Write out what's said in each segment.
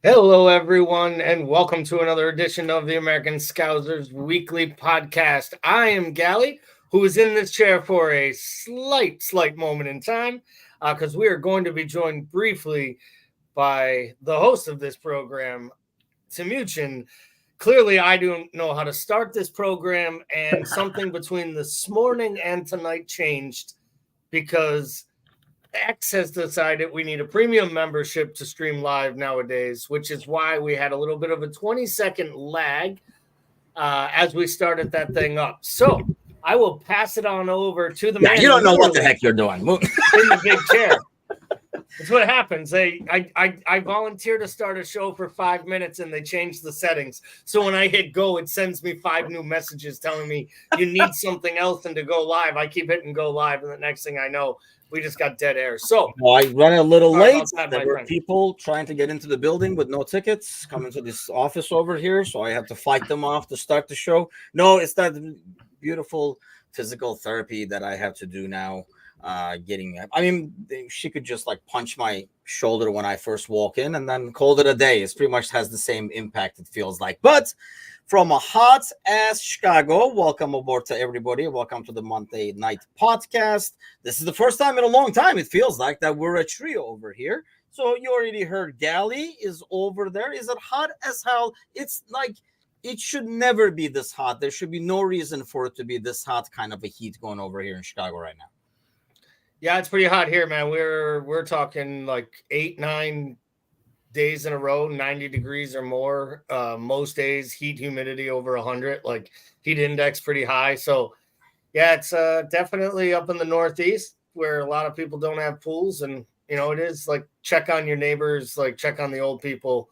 Hello, everyone, and welcome to another edition of the American Scousers Weekly Podcast. I am Gally, who is in this chair for a slight moment in time, because we are going to be joined briefly by the host of this program, Timuchin. Clearly, I don't know how to start this program, and something between this morning and tonight changed because X has decided we need a premium membership to stream live nowadays, which is why we had a little bit of a 20-second lag as we started that thing up. So I will pass it on over to the man. You don't know what the heck you're doing. In the big chair. That's what happens. I volunteer to start a show for 5 minutes and they change the settings. So when I hit go, it sends me 5 new messages telling me you need something else and to go live. I keep hitting go live, and the next thing I know, we just got dead air. So I run a little late. There were people trying to get into the building with no tickets coming to this office over here, so I have to fight them off to start the show. No, it's that beautiful physical therapy that I have to do now. She could just like punch my shoulder when I first walk in and then call it a day. It pretty much has the same impact, it feels like. But from a hot ass Chicago, welcome aboard to everybody. Welcome to the Monday Night Podcast. This is the first time in a long time, it feels like, that we're a trio over here. So you already heard Gally is over there. Is it hot as hell? It's like, it should never be this hot. There should be no reason for it to be this hot kind of a heat going over here in Chicago right now. Yeah, it's pretty hot here, man. We're talking like 8-9 days in a row, 90 degrees or more. Most days, heat humidity over 100, like heat index pretty high. So yeah, it's definitely up in the Northeast where a lot of people don't have pools, and you know, it is like check on your neighbors, like check on the old people,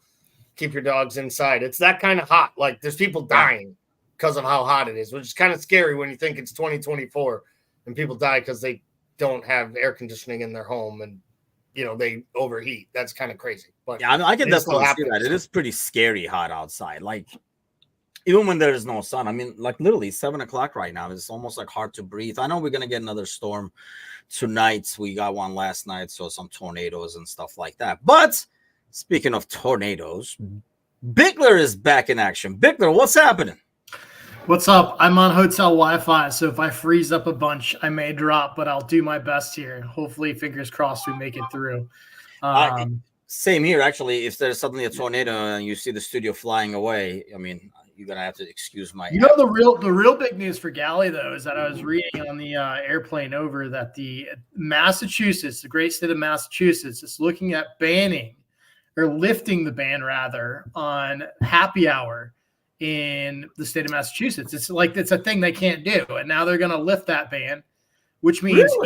keep your dogs inside. It's that kind of hot. Like there's people dying because of how hot it is, which is kind of scary when you think it's 2024 and people die because they don't have air conditioning in their home and you know they overheat. That's kind of crazy. But yeah, I can definitely see that. It is pretty scary hot outside. Like even when there is no sun. I mean, like literally 7 o'clock right now. It's almost like hard to breathe. I know we're gonna get another storm tonight. We got one last night, so some tornadoes and stuff like that. But speaking of tornadoes, Bickler is back in action. Bickler, what's happening? What's up? I'm on hotel Wi-Fi, so if I freeze up a bunch, I may drop, but I'll do my best here. Hopefully, fingers crossed, we make it through. Same here, actually. If there's suddenly a tornado and you see the studio flying away, I mean, you're gonna have to excuse my. You know, the real big news for Gally though is that I was reading on the airplane over that the Massachusetts, the great state of Massachusetts, is looking at banning or lifting the ban rather on happy hour in the state of Massachusetts. It's like it's a thing they can't do, and now they're going to lift that ban, which means it's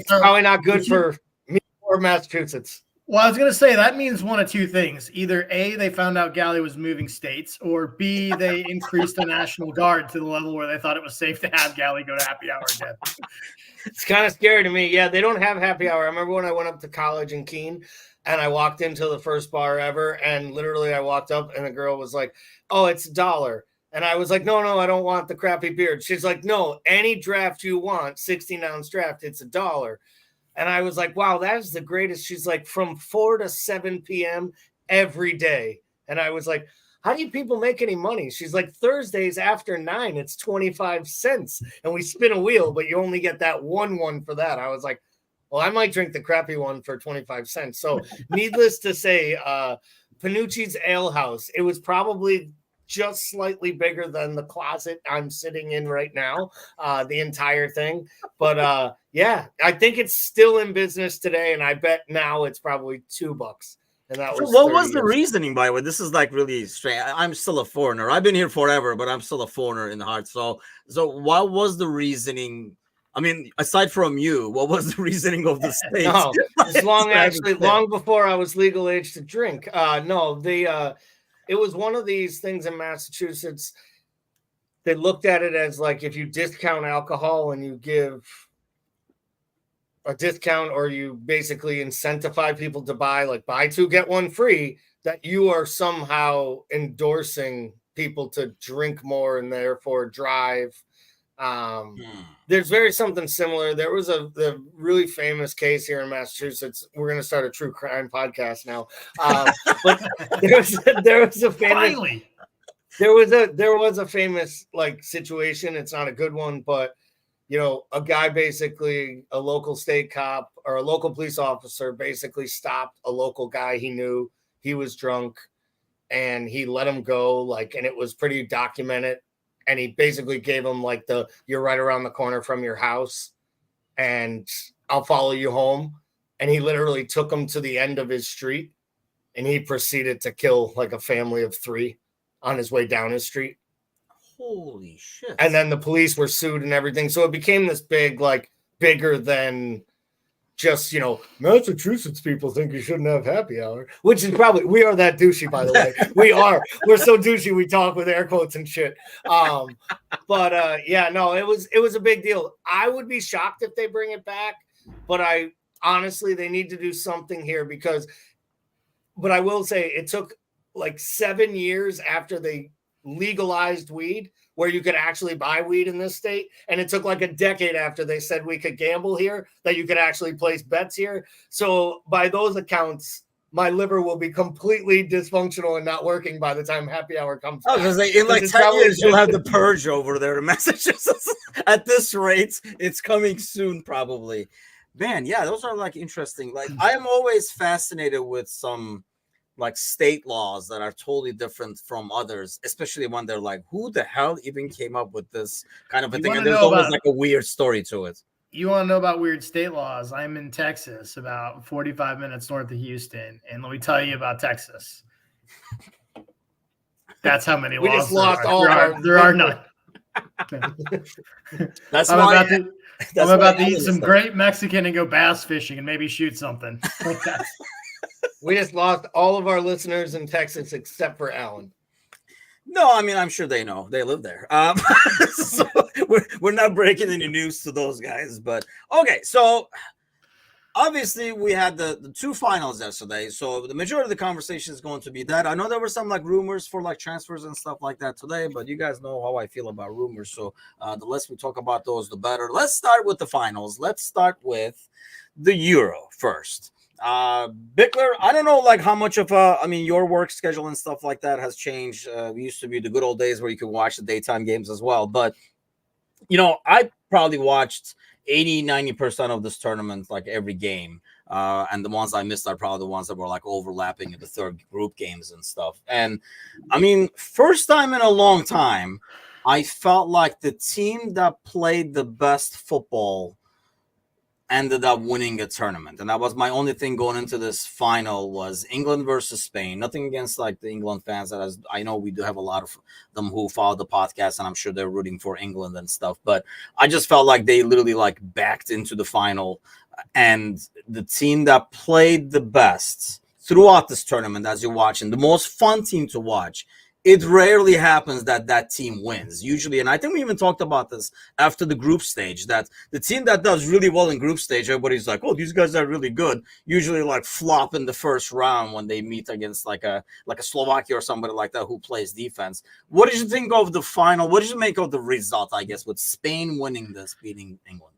probably not good for me or Massachusetts. Well, I was going to say that means one of two things: either A, they found out Gally was moving states, or B, they increased the National Guard to the level where they thought it was safe to have Gally go to happy hour again. It's kind of scary to me. Yeah, they don't have happy hour. I remember when I went up to college in Keene. And I walked into the first bar ever, and literally I walked up, and the girl was like, "Oh, it's $1." And I was like, no, I don't want the crappy beard. She's like, "No, any draft you want, 16-ounce draft, it's $1." And I was like, wow, that is the greatest. She's like, from 4 to 7 p.m. every day. And I was like, how do you people make any money? She's like, Thursdays after 9, it's 25 cents. And we spin a wheel, but you only get that one for that. I was like, well, I might drink the crappy one for 25 cents. So needless to say, Panucci's Ale House, it was probably just slightly bigger than the closet I'm sitting in right now, the entire thing. But yeah, I think it's still in business today. And I bet now it's probably $2. And that So was what 30 was the years. reasoning, by the way? This is like really strange. I'm still a foreigner. I've been here forever, but I'm still a foreigner in heart. So what was the reasoning? I mean, aside from you, what was the reasoning of the states? No, this long before I was legal age to drink. No, it was one of these things in Massachusetts. They looked at it as like if you discount alcohol and you give a discount, or you basically incentivize people to buy 2 get 1 free, that you are somehow endorsing people to drink more and therefore drive. There's something similar. There was the really famous case here in Massachusetts. We're going to start a true crime podcast now. But there was a famous. Finally. There was a famous like situation. It's not a good one, but a guy, basically a local state cop or a local police officer, basically stopped a local guy he knew. He was drunk and he let him go, and it was pretty documented. And he basically gave him you're right around the corner from your house and I'll follow you home. And he literally took him to the end of his street and he proceeded to kill a family of 3 on his way down his street. Holy shit. And then the police were sued and everything. So it became this bigger than just, Massachusetts people think you shouldn't have happy hour, which is we are that douchey, by the way. We're so douchey. We talk with air quotes and shit. Yeah, no, it was a big deal. I would be shocked if they bring it back, but honestly, they need to do something here but I will say it took 7 years after they legalized weed where you could actually buy weed in this state, and it took a decade after they said we could gamble here that you could actually place bets here. So by those accounts, my liver will be completely dysfunctional and not working by the time happy hour comes. Oh, because in 10 years you'll have the purge over there in Massachusetts. At this rate, it's coming soon probably. Man, yeah, those are interesting. I am always fascinated with some state laws that are totally different from others, especially when they're who the hell even came up with this kind of a thing? And there's always a weird story to it. You want to know about weird state laws? I'm in Texas, about 45 minutes north of Houston. And let me tell you about Texas. That's how many laws we just lost all there are none. That's I'm why I'm about to eat some great Mexican and go bass fishing and maybe shoot something. We just lost all of our listeners in Texas except for Alan. No, I mean, I'm sure they know. They live there. So we're not breaking any news to those guys. But okay, so obviously we had the 2 finals yesterday. So the majority of the conversation is going to be that. I know there were some rumors for transfers and stuff like that today, but you guys know how I feel about rumors. So the less we talk about those, the better. Let's start with the finals. Let's start with the Euro first. Bickler, I don't know how much of your work schedule and stuff like that has changed. We used to be the good old days where you could watch the daytime games as well, but I probably watched 80-90% of this tournament every game, and the ones I missed are probably the ones that were overlapping in the third group games and stuff. And I mean, first time in a long time I felt like the team that played the best football ended up winning a tournament. And that was my only thing going into this final was England versus Spain. Nothing against the England fans. I know we do have a lot of them who follow the podcast, and I'm sure they're rooting for England and stuff. But I just felt like they literally backed into the final, and the team that played the best throughout this tournament, as you're watching, the most fun team to watch. It rarely happens that team wins usually. And I think we even talked about this after the group stage, that the team that does really well in group stage, everybody's like, oh, these guys are really good. Usually flop in the first round when they meet against a Slovakia or somebody like that who plays defense. What did you think of the final? What did you make of the result, I guess, with Spain winning this, beating England?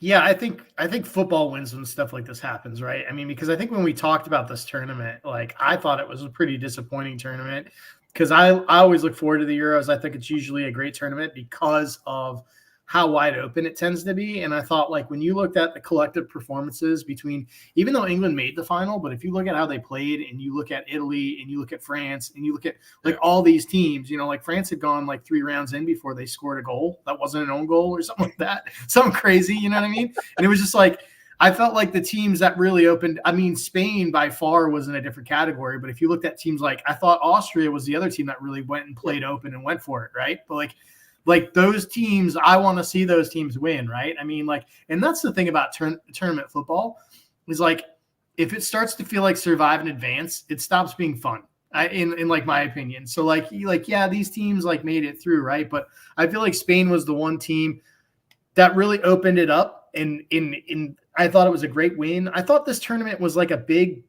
Yeah, I think football wins when stuff like this happens, right? I mean, because I think when we talked about this tournament, I thought it was a pretty disappointing tournament. Because I always look forward to the Euros. I think it's usually a great tournament because of how wide open it tends to be. And I thought when you looked at the collective performances between, even though England made the final, but if you look at how they played and you look at Italy and you look at France and you look at all these teams, France had gone 3 rounds in before they scored a goal. That wasn't an own goal or something like that. Something crazy, you know what I mean? And it was just I felt like the teams that really opened, I mean, Spain by far was in a different category, but if you looked at teams like, I thought Austria was the other team that really went and played open and went for it, right? But like those teams, I want to see those teams win, right? I mean, like, and that's the thing about tournament football is like, if it starts to feel like survive and advance, it stops being fun. In like my opinion. So like yeah, these teams like made it through, right? But I feel like Spain was the one team that really opened it up, and in I thought it was a great win. I thought this tournament was like a big,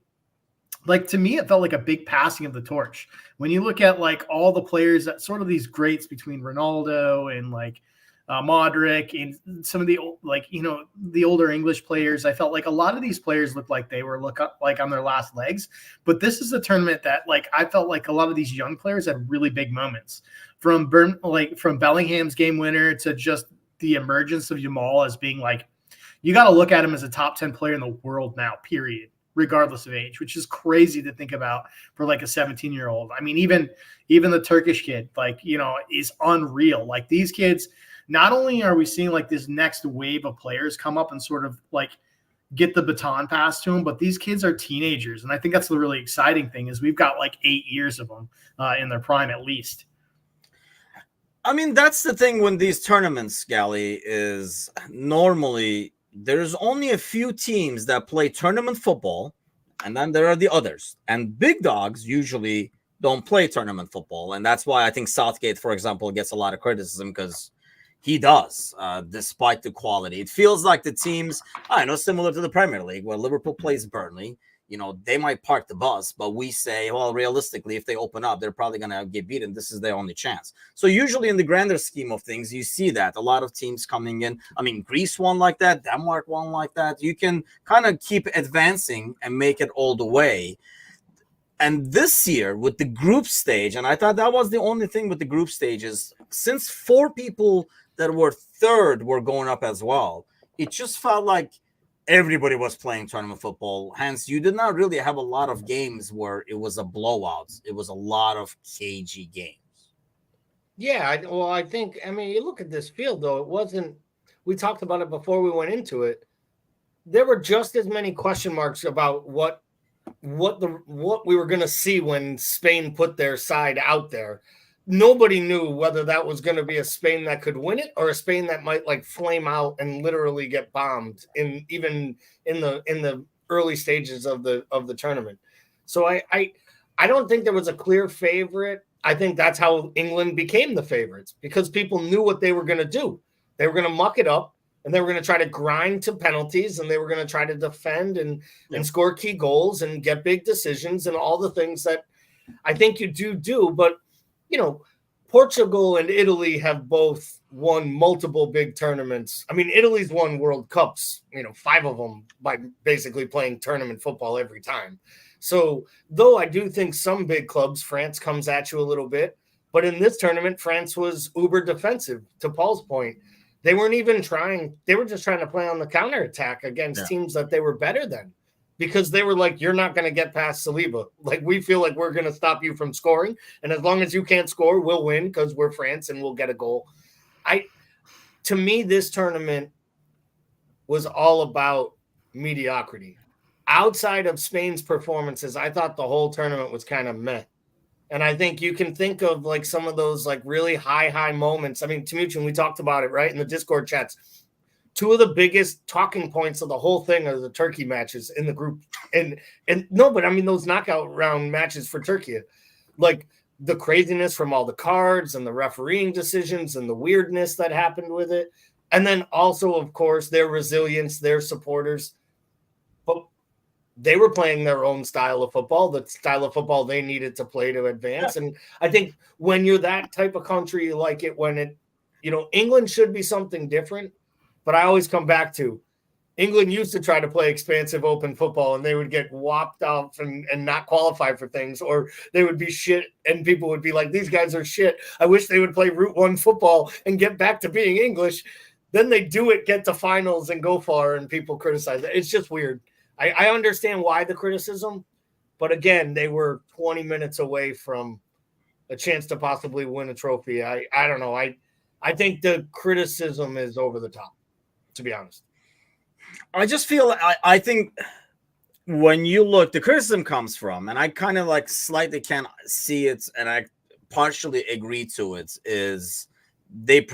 like to me, it felt like a big passing of the torch. When you look at like all the players that sort of these greats between Ronaldo and like Modric and some of the like, you know, the older English players, I felt like a lot of these players looked like they were like on their last legs. But this is a tournament that like I felt like a lot of these young players had really big moments, from Bellingham's game winner to just the emergence of Yamal as being like, you got to look at him as a top 10 player in the world now, period, regardless of age, which is crazy to think about for like a 17-year-old. I mean, even the Turkish kid, like, you know, is unreal. Like these kids, not only are we seeing like this next wave of players come up and sort of like get the baton passed to them, but these kids are teenagers. And I think that's the really exciting thing is we've got like 8 years of them in their prime at least. I mean, that's the thing when these tournaments, Gally, is normally there's only a few teams that play tournament football, and then there are the others. And big dogs usually don't play tournament football. And that's why I think Southgate, for example, gets a lot of criticism, because he does, despite the quality. It feels like the teams, I know, similar to the Premier League, where Liverpool plays Burnley. You know, they might park the bus, but we say, well, realistically, if they open up, they're probably going to get beaten. This is their only chance. So usually in the grander scheme of things, you see that a lot of teams coming in. I mean, Greece won like that. Denmark won like that. You can kind of keep advancing and make it all the way. And this year with the group stage, and I thought that was the only thing with the group stages, since 4 people that were third were going up as well, it just felt like everybody was playing tournament football. Hence, you did not really have a lot of games where it was a blowout. It was a lot of cagey games. Yeah, I think, I mean, you look at this field, though, it wasn't, we talked about it before we went into it. There were just as many question marks about what we were going to see when Spain put their side out there. Nobody knew whether that was going to be a Spain that could win it or a Spain that might like flame out and literally get bombed even in the early stages of the tournament. So I don't think there was a clear favorite. I think that's how England became the favorites, because people knew what they were going to do. They were going to muck it up, and they were going to try to grind to penalties, and they were going to try to defend and score key goals and get big decisions and all the things that I think you do. But you know, Portugal and Italy have both won multiple big tournaments. I mean, Italy's won World Cups, 5 of them, by basically playing tournament football every time. So, though I do think some big clubs, France comes at you a little bit, but in this tournament, France was uber defensive, to Paul's point. They weren't even trying. They were just trying to play on the counterattack against teams that they were better than, because they were like, you're not going to get past Saliba. Like, we feel like we're going to stop you from scoring. And as long as you can't score, we'll win because we're France and we'll get a goal. To me, this tournament was all about mediocrity. Outside of Spain's performances, I thought the whole tournament was kind of meh. And I think you can think of like some of those like really high moments. I mean, Timuchin, we talked about it, right, in the Discord chats. 2 of the biggest talking points of the whole thing are the Turkey matches in the group. And no, but I mean, those knockout round matches for Turkey, like the craziness from all the cards and the refereeing decisions and the weirdness that happened with it. And then also, of course, their resilience, their supporters. But they were playing their own style of football, the style of football they needed to play to advance. And I think when you're that type of country, you like it when it, England should be something different. But I always come back to England used to try to play expansive open football, and they would get whopped off and not qualify for things, or they would be shit and people would be like, these guys are shit. I wish they would play Route 1 football and get back to being English. Then they do it, get to finals and go far, and people criticize it. It's just weird. I understand why the criticism, but again, they were 20 minutes away from a chance to possibly win a trophy. I don't know. I think the criticism is over the top, to be honest. I just feel I think when you look, the criticism comes from, and I kind of like slightly can see it, and I partially agree to it, is they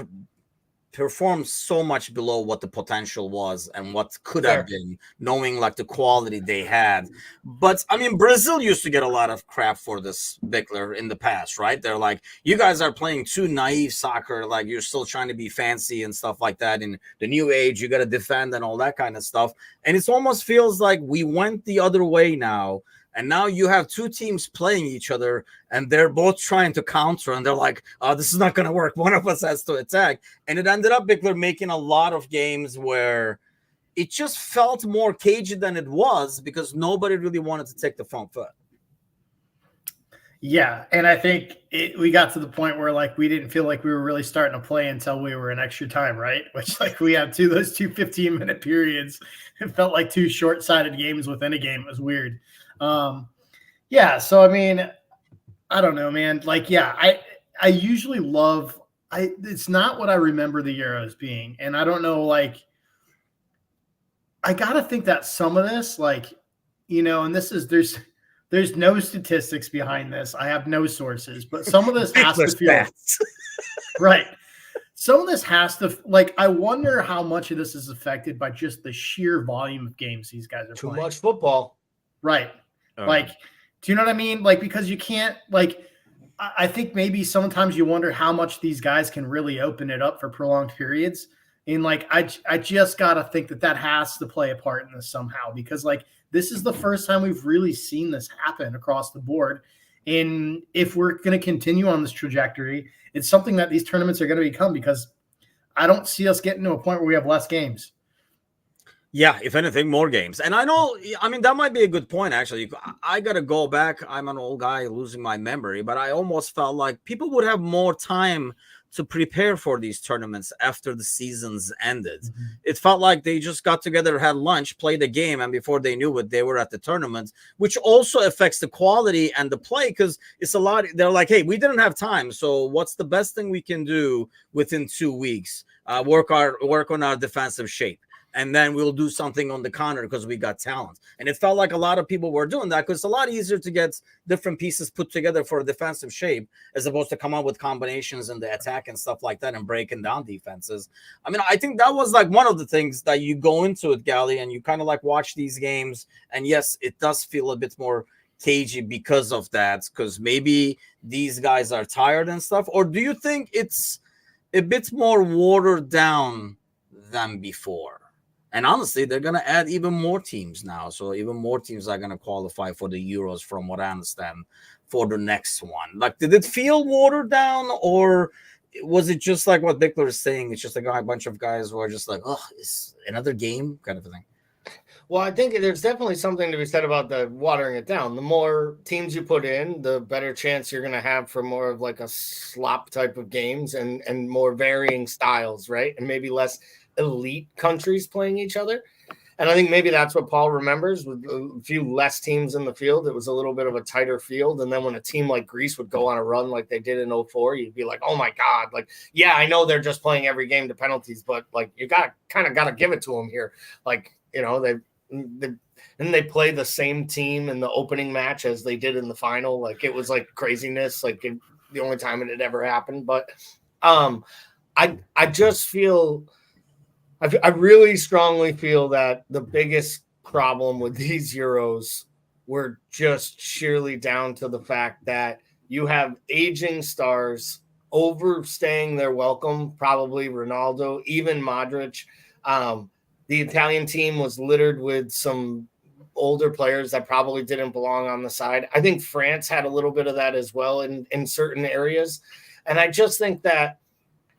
performed so much below what the potential was and what could have been, knowing like the quality they had. But I mean, Brazil used to get a lot of crap for this, Bickler, in the past, right? They're like, you guys are playing too naive soccer, like you're still trying to be fancy and stuff like that. In the new age, you got to defend and all that kind of stuff. And it almost feels like we went the other way now. And now you have two teams playing each other, and they're both trying to counter, and they're like, oh, this is not going to work. One of us has to attack. And it ended up, Bickler, making a lot of games where it just felt more cagey than it was because nobody really wanted to take the front foot. Yeah, and I think we got to the point where like we didn't feel like we were really starting to play until we were in extra time, right? Which like we had those two 15-minute periods. It felt like two short-sided games within a game. It was weird. Yeah, so I mean, I don't know, man. Like, yeah, I usually love it's not what I remember the Euros being. And I don't know, like, I gotta think that some of this, like, you know, and this is there's no statistics behind this. I have no sources, but some of this has to feel right. Some of this has to, like, I wonder how much of this is affected by just the sheer volume of games these guys are Too playing. much football. Right. Like, do you know what I mean? Like, because you can't, like, I think maybe sometimes you wonder how much these guys can really open it up for prolonged periods. And like, I just got to think that has to play a part in this somehow, because like, this is the first time we've really seen this happen across the board. And if we're going to continue on this trajectory, it's something that these tournaments are going to become, because I don't see us getting to a point where we have less games. Yeah, if anything, more games. And I know, I mean, that might be a good point, actually. I got to go back. I'm an old guy losing my memory, but I almost felt like people would have more time to prepare for these tournaments after the seasons ended. Mm-hmm. It felt like they just got together, had lunch, played a game, and before they knew it, they were at the tournament, which also affects the quality and the play, because it's a lot. They're like, hey, we didn't have time, so what's the best thing we can do within 2 weeks? Work on our defensive shape. And then we'll do something on the counter because we got talent. And it felt like a lot of people were doing that, because it's a lot easier to get different pieces put together for a defensive shape as opposed to come up with combinations in the attack and stuff like that and breaking down defenses. I mean, I think that was like one of the things that you go into it, Gally, and you kind of like watch these games. And yes, it does feel a bit more cagey because of that, because maybe these guys are tired and stuff. Or do you think it's a bit more watered down than before? And honestly, they're going to add even more teams now. So even more teams are going to qualify for the Euros, from what I understand, for the next one. Like, did it feel watered down, or was it just like what Bickler is saying? It's just a bunch of guys who are just like, oh, it's another game kind of a thing. Well, I think there's definitely something to be said about the watering it down. The more teams you put in, the better chance you're going to have for more of like a slop type of games and more varying styles, right? And maybe less elite countries playing each other. And I think maybe that's what Paul remembers, with a few less teams in the field. It was a little bit of a tighter field. And then when a team like Greece would go on a run like they did in 2004, you'd be like, oh my God, like, yeah, I know they're just playing every game to penalties, but like, you got to give it to them here. Like, you know, they play the same team in the opening match as they did in the final. Like, it was like craziness, like the only time it had ever happened. But I just feel, I really strongly feel that the biggest problem with these Euros were just sheerly down to the fact that you have aging stars overstaying their welcome, probably Ronaldo, even Modric. The Italian team was littered with some older players that probably didn't belong on the side. I think France had a little bit of that as well in certain areas. And I just think that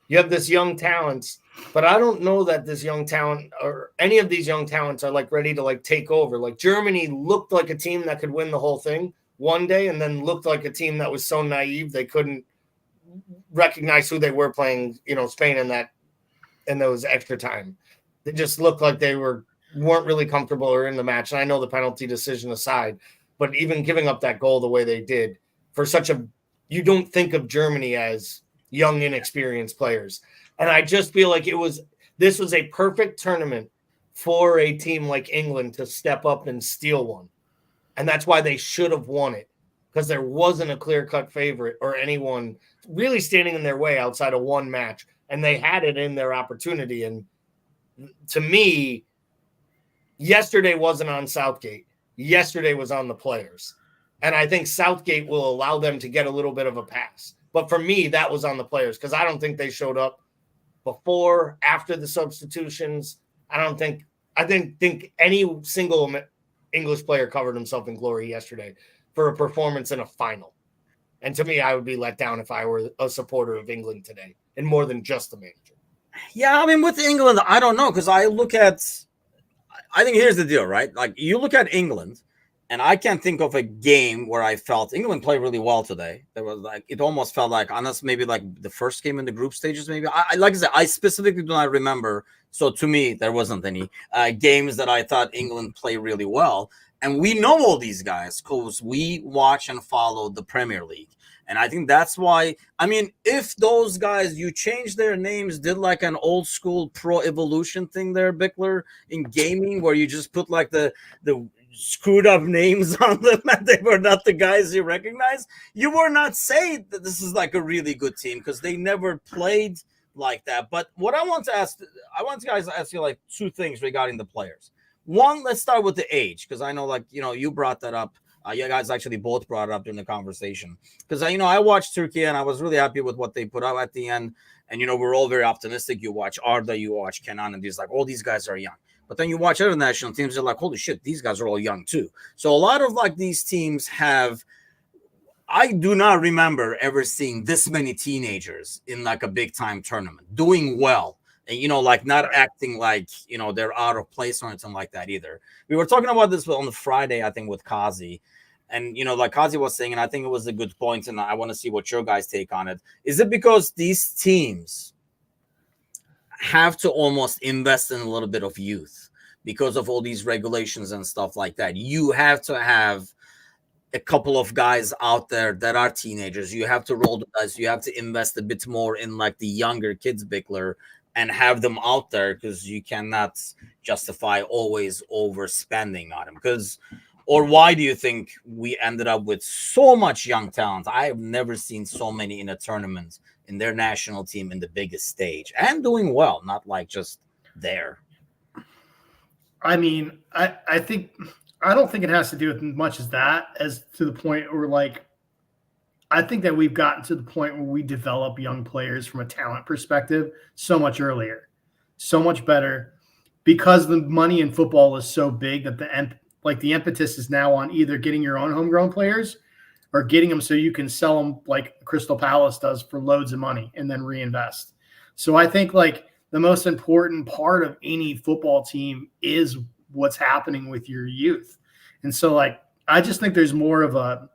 you have this young talent, but I don't know that this young talent or any of these young talents are like ready to like take over. Like, Germany looked like a team that could win the whole thing one day, and then looked like a team that was so naive they couldn't recognize who they were playing, you know, Spain in those extra time. They just looked like they weren't really comfortable or in the match. And I know the penalty decision aside, but even giving up that goal the way they did for you don't think of Germany as young, inexperienced players. And I just feel like this was a perfect tournament for a team like England to step up and steal one. And that's why they should have won it, because there wasn't a clear-cut favorite or anyone really standing in their way outside of one match. And they had it in their opportunity. And to me, yesterday wasn't on Southgate. Yesterday was on the players. And I think Southgate will allow them to get a little bit of a pass. But for me, that was on the players, because I don't think they showed up before, after the substitutions. I didn't think any single English player covered himself in glory yesterday for a performance in a final. And to me, I would be let down if I were a supporter of England today, and more than just the manager. Yeah, I mean, with England, I don't know, because I think here's the deal, right? Like, you look at England, and I can't think of a game where I felt England played really well today. There was it almost felt like, unless maybe like the first game in the group stages, maybe. Like I said, I specifically do not remember. So to me, there wasn't any games that I thought England played really well. And we know all these guys because we watch and follow the Premier League. And I think that's why, I mean, if those guys, you change their names, did like an old school Pro Evolution thing there, Bickler, in gaming, where you just put like the screwed up names on them and they were not the guys you recognize, you were not saying that this is like a really good team, because they never played like that. But what I want to guys to ask you like two things regarding the players. One, let's start with the age, because I know, like, you brought that up. You guys actually both brought it up during the conversation, because I watched Turkey and I was really happy with what they put out at the end. And we're all very optimistic. You watch Arda, you watch Kenan, and all these guys are young. But then you watch other national teams, you're like, holy shit, these guys are all young too. So a lot of like these teams have, I do not remember ever seeing this many teenagers in like a big time tournament doing well. And, like not acting like, they're out of place or anything like that either. We were talking about this on the Friday, I think, with Kazi. And, like Kazi was saying, and I think it was a good point, and I want to see what your guys' take on it. Is it because these teams have to almost invest in a little bit of youth because of all these regulations and stuff like that? You have to have a couple of guys out there that are teenagers. You have to roll the dice. You have to invest a bit more in like the younger kids, Bickler, and have them out there, because you cannot justify always overspending on them. Or why do you think we ended up with so much young talent? I have never seen so many in a tournament in their national team in the biggest stage and doing well, not like just there. I mean, I don't think it has to do with much as that, as to the point where, like, I think that we've gotten to the point where we develop young players from a talent perspective so much earlier, so much better, because the money in football is so big that the impetus is now on either getting your own homegrown players or getting them so you can sell them like Crystal Palace does for loads of money and then reinvest. So I think like the most important part of any football team is what's happening with your youth. And so like, I just think there's more of a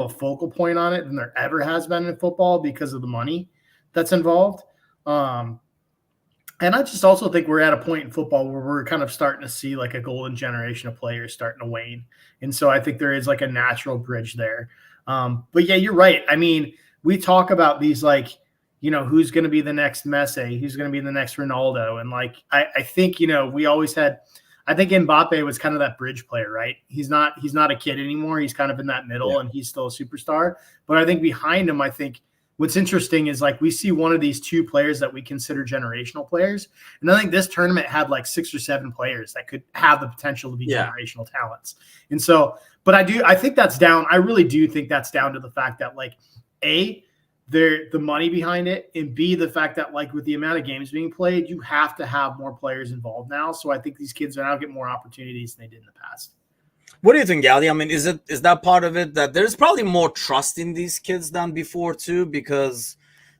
focal point on it than there ever has been in football because of the money that's involved. And I just also think we're at a point in football where we're kind of starting to see like a golden generation of players starting to wane. And so I think there is like a natural bridge there. But yeah, you're right. I mean, we talk about these, like, who's going to be the next Messi, who's going to be the next Ronaldo. And like, I think, we always had, I think Mbappe was kind of that bridge player, right? He's not a kid anymore. He's kind of in that middle, and he's still a superstar. But I think behind him, I think what's interesting is like we see one of these two players that we consider generational players. And I think this tournament had like 6 or 7 players that could have the potential to be generational talents. And so, but I think that's down. I really do think that's down to the fact that like, A, the money behind it, and B, the fact that like with the amount of games being played, you have to have more players involved now. So I think these kids are now get more opportunities than they did in the past. What do you think, Gali? I mean, is that part of it, that there's probably more trust in these kids than before too, because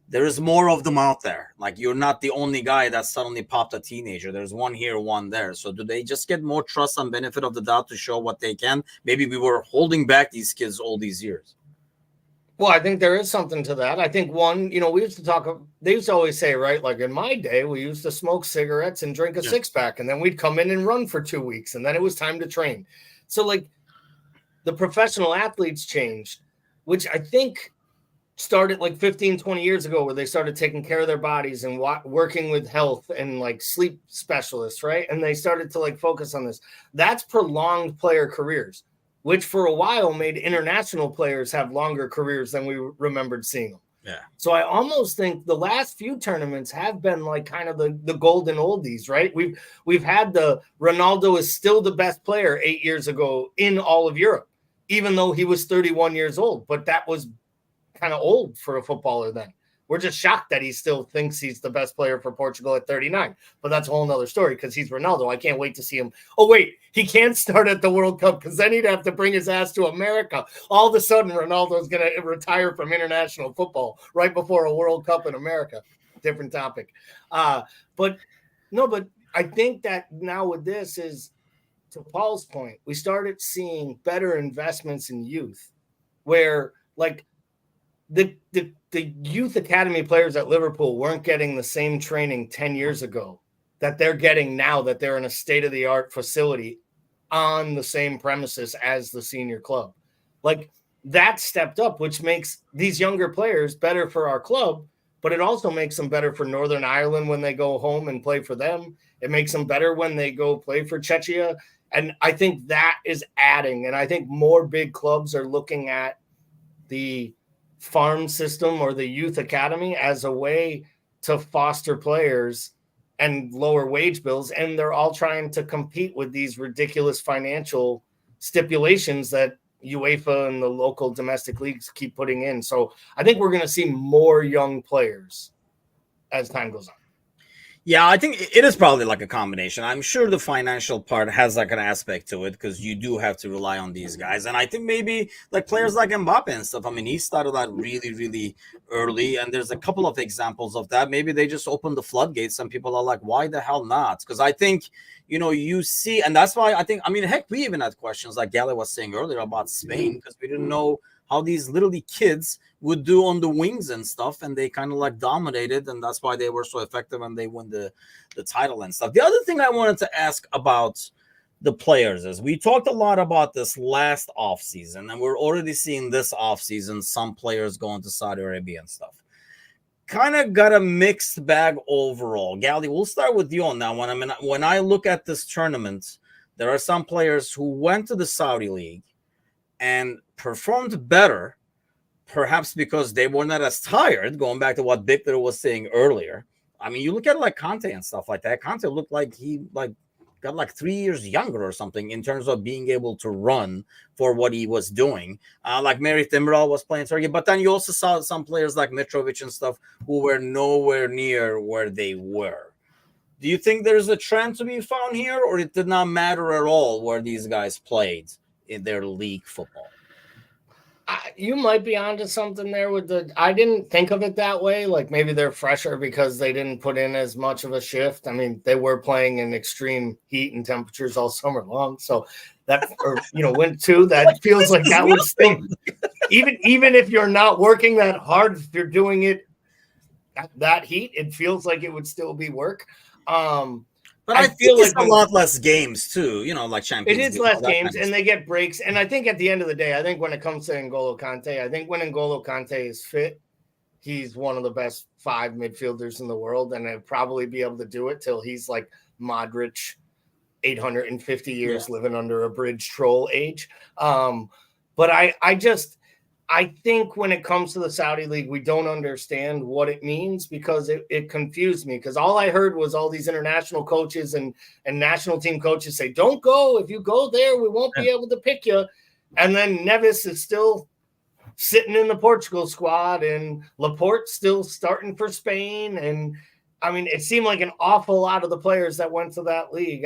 there is more of them out there? Like, you're not the only guy that suddenly popped a teenager. There's one here, one there. So do they just get more trust and benefit of the doubt to show what they can? Maybe we were holding back these kids all these years. Well, I think there is something to that. I think one, we used to they used to always say, right, like in my day, we used to smoke cigarettes and drink a 6-pack, and then we'd come in and run for 2 weeks, and then it was time to train. So like the professional athletes changed, which I think started like 15, 20 years ago, where they started taking care of their bodies and working with health and like sleep specialists, right? And they started to like focus on this. That's prolonged player careers, which for a while made international players have longer careers than we remembered seeing them. Yeah. So I almost think the last few tournaments have been like kind of the golden oldies, right? We've had the Ronaldo is still the best player 8 years ago in all of Europe, even though he was 31 years old. But that was kind of old for a footballer then. We're just shocked that he still thinks he's the best player for Portugal at 39. But that's a whole nother story because he's Ronaldo. I can't wait to see him. Oh, wait, he can't start at the World Cup because then he'd have to bring his ass to America. All of a sudden, Ronaldo's going to retire from international football right before a World Cup in America. Different topic. But I think that now with this is, to Paul's point, we started seeing better investments in youth where like the youth academy players at Liverpool weren't getting the same training 10 years ago that they're getting now that they're in a state-of-the-art facility on the same premises as the senior club. Like that stepped up, which makes these younger players better for our club, but it also makes them better for Northern Ireland when they go home and play for them. It makes them better when they go play for Czechia. And I think that is adding, and I think more big clubs are looking at the farm system or the youth academy as a way to foster players and lower wage bills. And they're all trying to compete with these ridiculous financial stipulations that UEFA and the local domestic leagues keep putting in. So I think we're going to see more young players as time goes on. Yeah, I think it is probably like a combination. I'm sure the financial part has like an aspect to it because you do have to rely on these guys. And I think maybe like players like Mbappe and stuff, I mean, he started out really, really early. And there's a couple of examples of that. Maybe they just opened the floodgates. Some people are like, why the hell not? Because I think, you see, and that's why I think, heck, we even had questions like Gally was saying earlier about Spain because we didn't know how these literally kids would do on the wings and stuff, and they kind of like dominated, and that's why they were so effective and they won the title and stuff. The other thing I wanted to ask about the players is we talked a lot about this last offseason, and we're already seeing this offseason some players going to Saudi Arabia and stuff. Kind of got a mixed bag overall. Gally, we'll start with you on that one. I mean, when I look at this tournament, there are some players who went to the Saudi League and performed better, perhaps because they were not as tired, going back to what Victor was saying earlier. I mean, you look at like Conte and stuff like that. Conte looked like he got like 3 years younger or something in terms of being able to run for what he was doing. Like Mary Timberall was playing Turkey, but then you also saw some players like Mitrovic and stuff who were nowhere near where they were. Do you think there's a trend to be found here, or it did not matter at all where these guys played in their league football? You might be onto something there with I didn't think of it that way. Like maybe they're fresher because they didn't put in as much of a shift. I mean, they were playing in extreme heat and temperatures all summer long. So that, went to that feels like that would still, even if you're not working that hard, if you're doing it at that heat, it feels like it would still be work. But I feel like a lot less games too, like Champions League. It is less games, and they get breaks. And I think at the end of the day, I think when it comes to N'Golo Kante, I think when N'Golo Kante is fit, he's one of the best 5 midfielders in the world, and I'd probably be able to do it till he's like Modric, 850 years living under a bridge troll age. But I think when it comes to the Saudi League, we don't understand what it means because it confused me. Because all I heard was all these international coaches and national team coaches say, don't go. If you go there, we won't be able to pick you. And then Neves is still sitting in the Portugal squad and Laporte's still starting for Spain. And I mean, it seemed like an awful lot of the players that went to that league.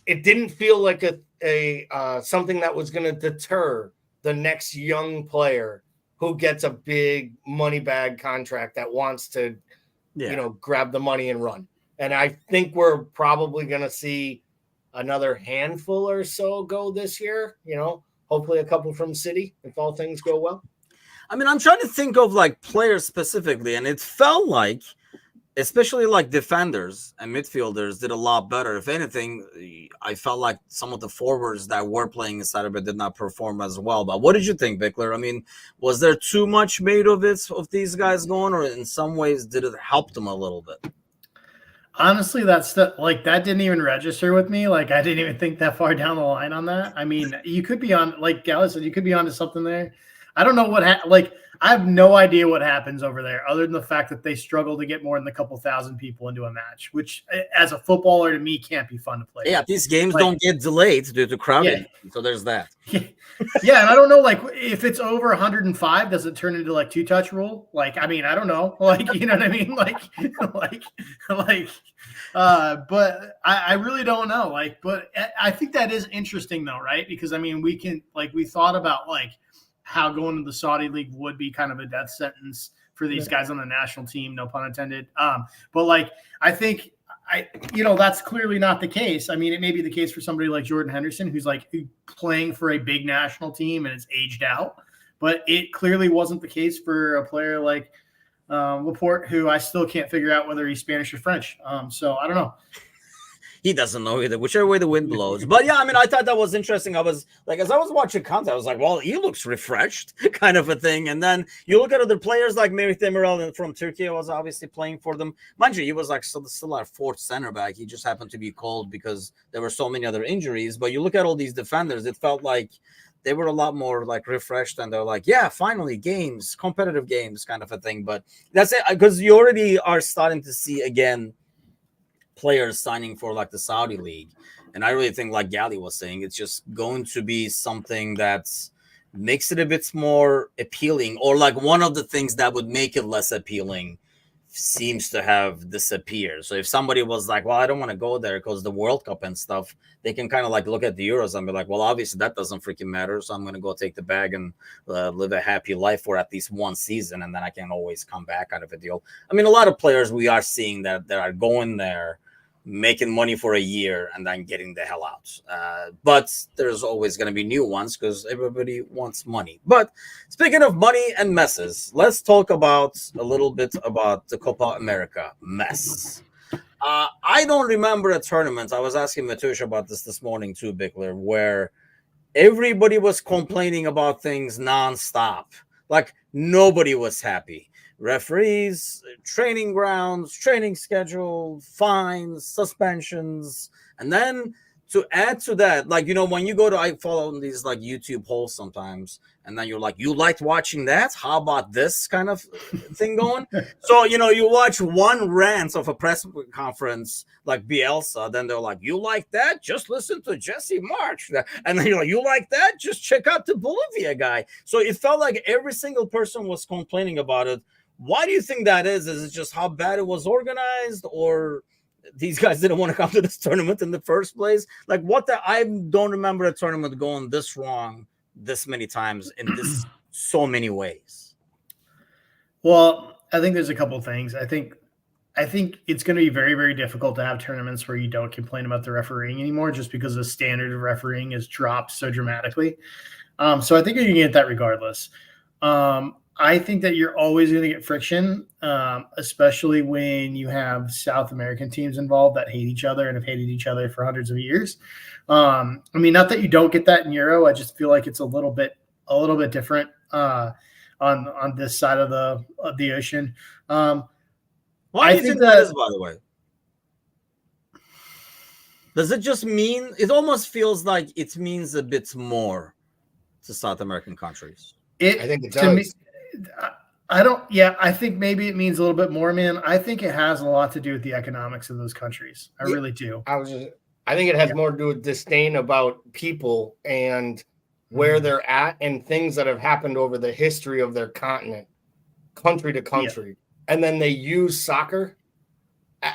It didn't feel like a something that was going to deter the next young player who gets a big money bag contract that wants to, grab the money and run. And I think we're probably going to see another handful or so go this year, hopefully a couple from City if all things go well. I mean, I'm trying to think of like players specifically, and it felt like especially like defenders and midfielders did a lot better. If anything, I felt like some of the forwards that were playing inside of it did not perform as well. But what did you think, Bickler? I mean, was there too much made of it, of these guys going, or in some ways did it help them a little bit? Honestly, that didn't even register with me. Like I didn't even think that far down the line on that. I mean, you could be on, like Gally said, you could be onto something there. I don't know like I have no idea what happens over there, other than the fact that they struggle to get more than a couple thousand people into a match, which as a footballer to me can't be fun to play. Yeah, these games don't get delayed due to crowding, so there's that. Yeah, and I don't know, like if it's over 105, does it turn into like 2-touch rule? Like, I mean, I don't know, like you know what I mean, but I really don't know, like, but I think that is interesting though, right? Because I mean, we thought about like how going to the Saudi League would be kind of a death sentence for these guys on the national team, no pun intended. But like, I think that's clearly not the case. I mean, it may be the case for somebody like Jordan Henderson, who's like playing for a big national team and is aged out, but it clearly wasn't the case for a player like Laporte, who I still can't figure out whether he's Spanish or French. So I don't know. He doesn't know either, whichever way the wind blows. But yeah, I mean, I thought that was interesting. I was like, as I was watching content, I was like, well, he looks refreshed, kind of a thing. And then you look at other players like Merih Demiral from Turkey, was obviously playing for them. Mind you, he was like still our fourth center back. He just happened to be called because there were so many other injuries. But you look at all these defenders, it felt like they were a lot more like refreshed, and they're like, yeah, finally games, competitive games, kind of a thing. But that's it, because you already are starting to see again players signing for like the Saudi League. And I really think, like Gally was saying, it's just going to be something that makes it a bit more appealing, or like one of the things that would make it less appealing seems to have disappeared. So if somebody was like, well, I don't want to go there because the World Cup and stuff, they can kind of like look at the Euros and be like, well, obviously that doesn't freaking matter. So I'm going to go take the bag and live a happy life for at least one season. And then I can always come back out of a deal. I mean, a lot of players we are seeing that are going there, making money for a year and then getting the hell out. But there's always going to be new ones because everybody wants money. But speaking of money and messes, let's talk about a little bit about the Copa America mess. I don't remember a tournament. I was asking Matush about this morning too, Bickler, where everybody was complaining about things nonstop. Like nobody was happy. Referees, training grounds, training schedule, fines, suspensions. And then to add to that, like, you know, when you go to, I follow these like YouTube holes sometimes, and then you're like, you liked watching that? How about this kind of thing going? So, you know, you watch one rant of a press conference like Bielsa, then they're like, you like that? Just listen to Jesse March. And then you're like, you like that? Just check out the Bolivia guy. So it felt like every single person was complaining about it. Why do you think that is? Is it just how bad it was organized, or these guys didn't want to come to this tournament in the first place? Like I don't remember a tournament going this wrong this many times in this so many ways. Well, I think there's a couple of things. I think it's going to be very, very difficult to have tournaments where you don't complain about the refereeing anymore, just because the standard of refereeing has dropped so dramatically. So I think you're going to get that regardless. I think that you're always going to get friction, especially when you have South American teams involved that hate each other and have hated each other for hundreds of years. I mean, not that you don't get that in Euro. I just feel like it's a little bit different on this side of the ocean. Why do you think that is, by the way? Does it just mean, it almost feels like it means a bit more to South American countries? I think it does. I think maybe it means a little bit more, man. I think it has a lot to do with the economics of those countries. I really do. I think it has more to do with disdain about people and where they're at and things that have happened over the history of their continent, country to country. Yeah. And then they use soccer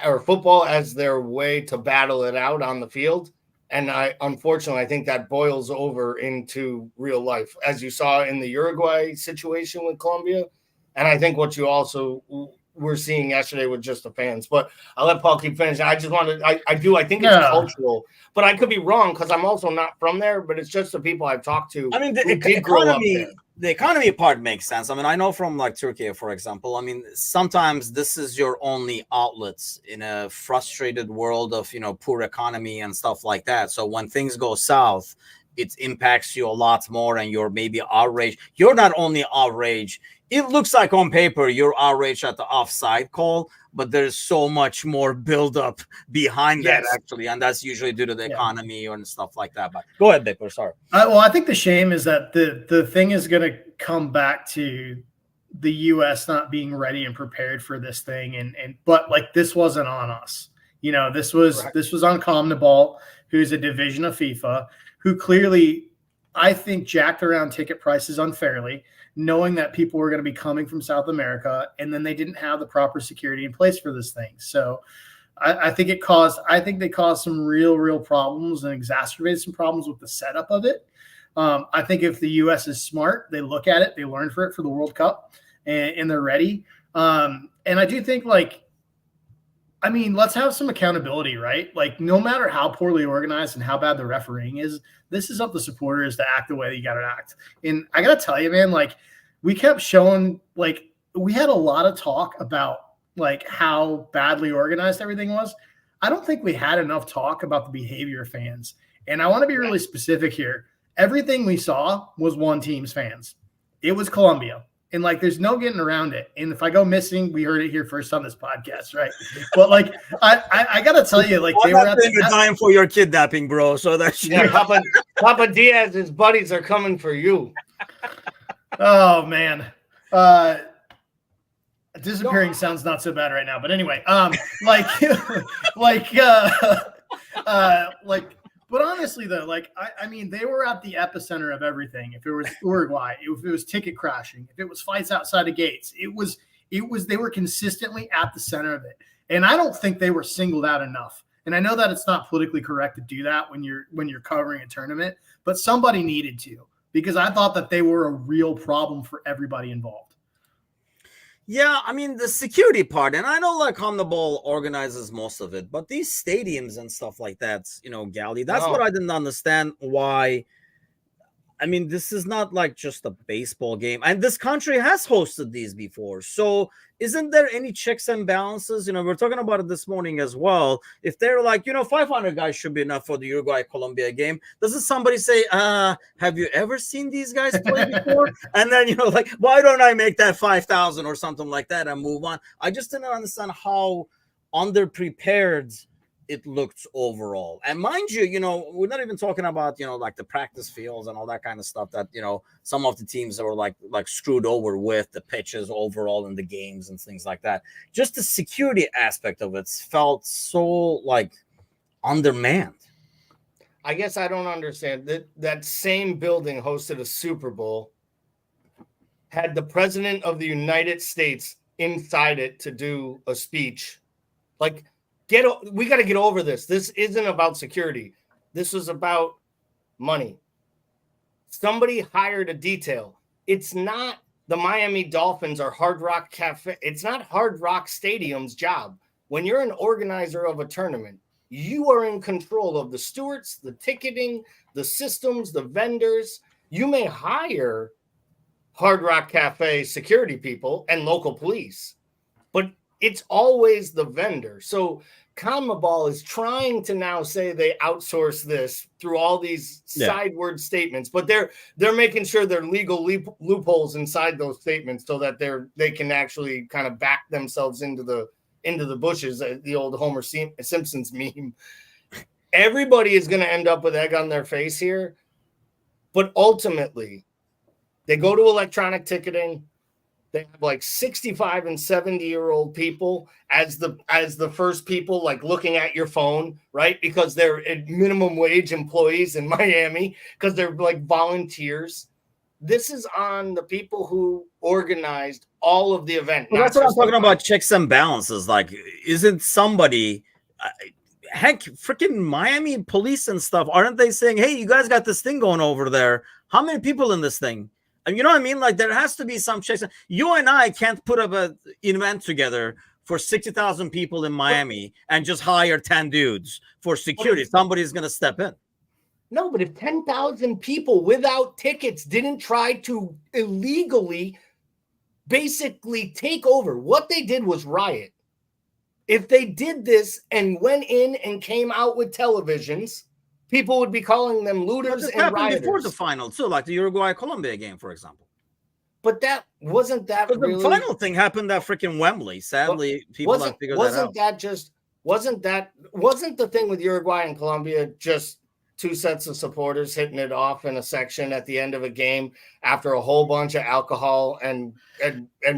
or football as their way to battle it out on the field. And unfortunately, I think that boils over into real life, as you saw in the Uruguay situation with Colombia. And I think what you also we're seeing yesterday with just the fans. But I'll let Paul keep finishing. I just wanted, I think it's Yeah. cultural, but I could be wrong because I'm also not from there. But it's just the people I've talked to. I mean, who did grow up there. The economy part makes sense. I mean, I know from like Turkey, for example. I mean, sometimes this is your only outlets in a frustrated world of, you know, poor economy and stuff like that. So when things go south, it impacts you a lot more, and you're maybe outraged. You're not only outraged. It looks like on paper you're outraged at the offside call, but there's so much more buildup behind that, actually, and that's usually due to the economy and stuff like that. But go ahead, Baker. Sorry. Well, I think the shame is that the thing is going to come back to the U.S. not being ready and prepared for this thing, but like this wasn't on us. You know, this was on CONMEBOL, who's a division of FIFA, who clearly, I think, jacked around ticket prices unfairly, knowing that people were going to be coming from South America, and then they didn't have the proper security in place for this thing. So I think they caused some real problems and exacerbated some problems with the setup of it. I think if the U.S. is smart, they look at it, they learn for the World Cup, and they're ready. And I do think, like, I mean, let's have some accountability, right? Like, no matter how poorly organized and how bad the refereeing is, this is up to supporters to act the way that you got to act. And I got to tell you, man, like, we kept showing, like, we had a lot of talk about, like, how badly organized everything was. I don't think we had enough talk about the behavior of fans. And I want to be really specific here. Everything we saw was one team's fans. It was Colombia. And, like, there's no getting around it. And if I go missing, we heard it here first on this podcast, right? But, like, I got to tell you, like, they were at the time for your kidnapping, bro. So that's Papa Diaz's buddies are coming for you. Oh, man. Disappearing sounds not so bad right now. But anyway, but honestly, though, like, I mean, they were at the epicenter of everything. If it was Uruguay, if it was ticket crashing, if it was fights outside of gates, they were consistently at the center of it. And I don't think they were singled out enough. And I know that it's not politically correct to do that when you're covering a tournament, but somebody needed to, because I thought that they were a real problem for everybody involved. Yeah, I mean, the security part, and I know, like, CONMEBOL organizes most of it, but these stadiums and stuff like that, you know, Gally, that's what I didn't understand. Why? I mean, this is not like just a baseball game, and this country has hosted these before. So isn't there any checks and balances? You know, we're talking about it this morning as well. If they're like, you know, 500 guys should be enough for the Uruguay-Colombia game, doesn't somebody say, have you ever seen these guys play before? And then, you know, like, why don't I make that 5,000 or something like that and move on? I just didn't understand how underprepared it looked overall. And mind you, you know, we're not even talking about, you know, like the practice fields and all that kind of stuff that, you know, some of the teams were like screwed over with the pitches overall in the games and things like that. Just the security aspect of it felt so, like, undermanned. I guess I don't understand that same building hosted a Super Bowl, had the president of the United States inside it to do a speech. Like, we got to get over this. This isn't about security. This was about money. Somebody hired a detail. It's not the Miami Dolphins or Hard Rock Cafe. It's not Hard Rock Stadium's job. When you're an organizer of a tournament, you are in control of the stewards, the ticketing, the systems, the vendors. You may hire Hard Rock Cafe security people and local police, but it's always the vendor. So CONMEBOL is trying to now say they outsource this through all these sideward statements, but they're making sure there are legal loopholes inside those statements so that they can actually kind of back themselves into the bushes, the old Homer Simpson's meme. Everybody is going to end up with egg on their face here, but ultimately they go to electronic ticketing. They have like 65 and 70-year-old people as the first people, like, looking at your phone, right? Because they're minimum wage employees in Miami, because they're like volunteers. This is on the people who organized all of the event. Well, that's what I'm talking about, checks and balances. Like, isn't somebody, heck, freaking Miami police and stuff, aren't they saying, hey, you guys got this thing going over there? How many people in this thing? And you know what I mean? Like there has to be some checks. You and I can't put up an event together for 60,000 people in Miami and just hire 10 dudes for security. Somebody's going to step in. No, but if 10,000 people without tickets didn't try to illegally basically take over, what they did was riot. If they did this and went in and came out with televisions, people would be calling them looters and rioters. Before the final too, like the Uruguay-Colombia game, for example. But that wasn't that really... The final thing happened at freaking Wembley. Sadly, people have figured that out. Wasn't the thing with Uruguay and Colombia just two sets of supporters hitting it off in a section at the end of a game after a whole bunch of alcohol and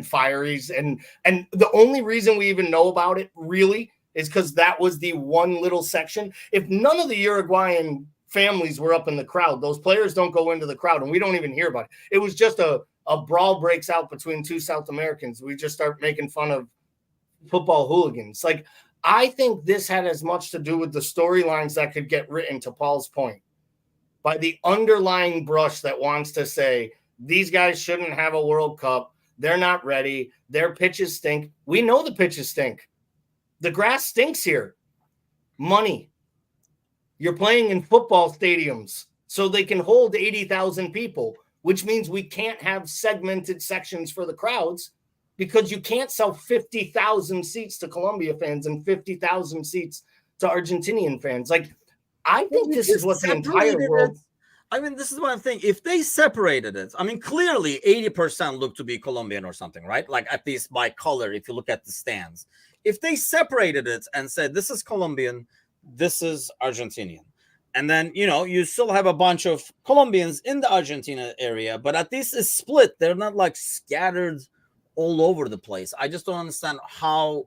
fireys, and the only reason we even know about it really is because that was the one little section. If none of the Uruguayan families were up in the crowd, those players don't go into the crowd, and we don't even hear about it. It was just a brawl breaks out between two South Americans. We just start making fun of football hooligans. Like, I think this had as much to do with the storylines that could get written, to Paul's point, by the underlying brush that wants to say these guys shouldn't have a World Cup. They're not ready. Their pitches stink. We know the pitches stink. The grass stinks here. Money. You're playing in football stadiums so they can hold 80,000 people, which means we can't have segmented sections for the crowds, because you can't sell 50,000 seats to Colombia fans and 50,000 seats to Argentinian fans. Like, I think this is what the entire world... I mean, this is what I'm thinking. If they separated it, I mean, clearly 80% look to be Colombian or something, right? Like, at least by color, if you look at the stands. If they separated it and said, this is Colombian, this is Argentinian, and then, you know, you still have a bunch of Colombians in the Argentina area, but at least it's split. They're not, like, scattered all over the place. I just don't understand how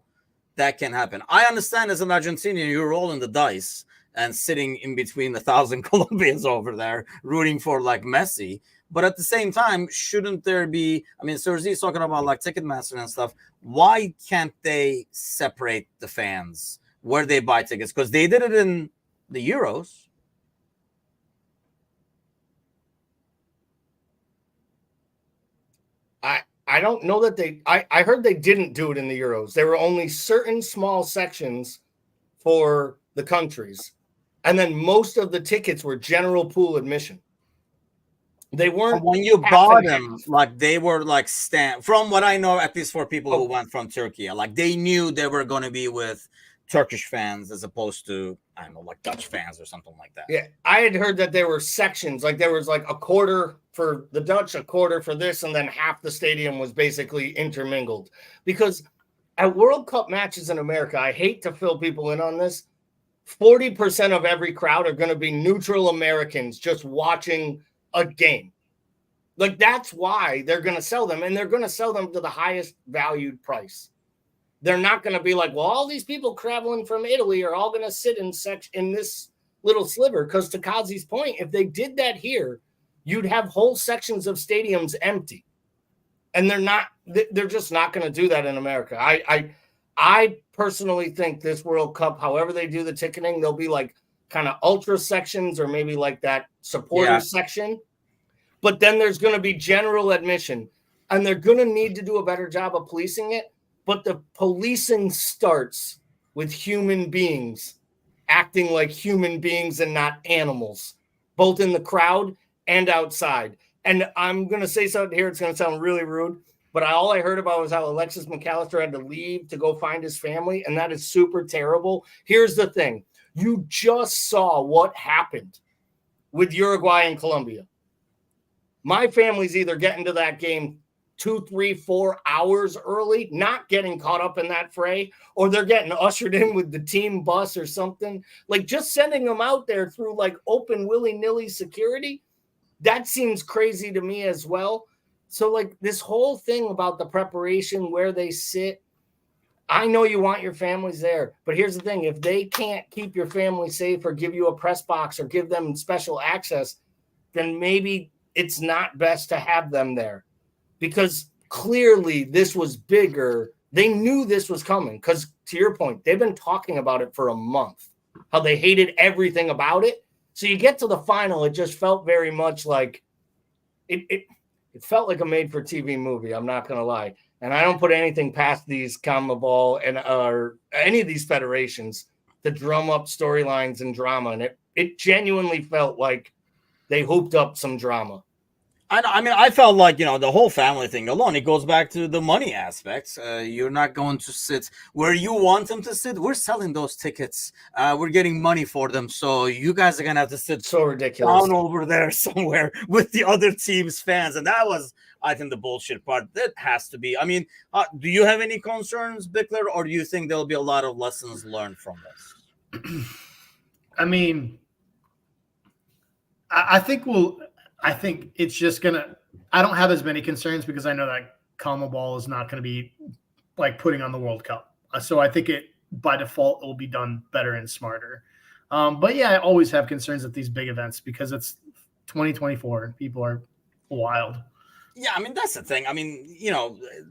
that can happen. I understand as an Argentinian, you're rolling the dice and sitting in between 1,000 Colombians over there rooting for like Messi. But at the same time, shouldn't there be, I mean, Sergi is talking about like Ticketmaster and stuff. Why can't they separate the fans where they buy tickets? Because they did it in the Euros. I don't know that I heard they didn't do it in the Euros. There were only certain small sections for the countries. And then most of the tickets were general pool admission. They weren't. When you bought them, like they were like from what I know, at least for people who went from Turkey, like they knew they were going to be with Turkish fans as opposed to, I don't know, like Dutch fans or something like that. Yeah, I had heard that there were sections, like there was like a quarter for the Dutch, a quarter for this, and then half the stadium was basically intermingled. Because at World Cup matches in America, I hate to fill people in on this, 40% of every crowd are going to be neutral Americans just watching a game. Like, that's why they're going to sell them, and they're going to sell them to the highest valued price. They're not going to be like, well, all these people traveling from Italy are all going to sit in this little sliver. Because to Kazi's point, if they did that here, you'd have whole sections of stadiums empty. And they're just not going to do that in America. I personally think this World Cup, however they do the ticketing, they'll be like kind of ultra sections or maybe like that supporter section. But then there's going to be general admission. And they're going to need to do a better job of policing it. But the policing starts with human beings acting like human beings and not animals, both in the crowd and outside. And I'm going to say something here. It's going to sound really rude, but all I heard about was how Alexis McAllister had to leave to go find his family. And that is super terrible. Here's the thing. You just saw what happened with Uruguay and Colombia. My family's either getting to that game 2, 3, 4 hours early, not getting caught up in that fray, or they're getting ushered in with the team bus or something. Like, just sending them out there through like open willy-nilly security, that seems crazy to me as well. So like this whole thing about the preparation, where they sit, I know you want your families there, but here's the thing. If they can't keep your family safe or give you a press box or give them special access, then maybe it's not best to have them there. Because clearly this was bigger. They knew this was coming because, to your point, they've been talking about it for a month, how they hated everything about it. So you get to the final, it just felt very much like it It felt like a made-for-TV movie. I'm not gonna lie, and I don't put anything past these CONMEBOL and or any of these federations to drum up storylines and drama, and it genuinely felt like they hooped up some drama. I mean, I felt like, the whole family thing alone, it goes back to the money aspects. You're not going to sit where you want them to sit. We're selling those tickets. We're getting money for them. So you guys are going to have to sit So ridiculous down over there somewhere with the other team's fans. And that was, I think, the bullshit part. That has to be. I mean, do you have any concerns, Bickler, or do you think there'll be a lot of lessons learned from this? I mean, I think it's just gonna. I don't have as many concerns because I know that CONMEBOL is not going to be like putting on the World Cup. So I think it by default it will be done better and smarter. But yeah, I always have concerns at these big events because it's 2024 and people are wild. Yeah, I mean, that's the thing. I mean,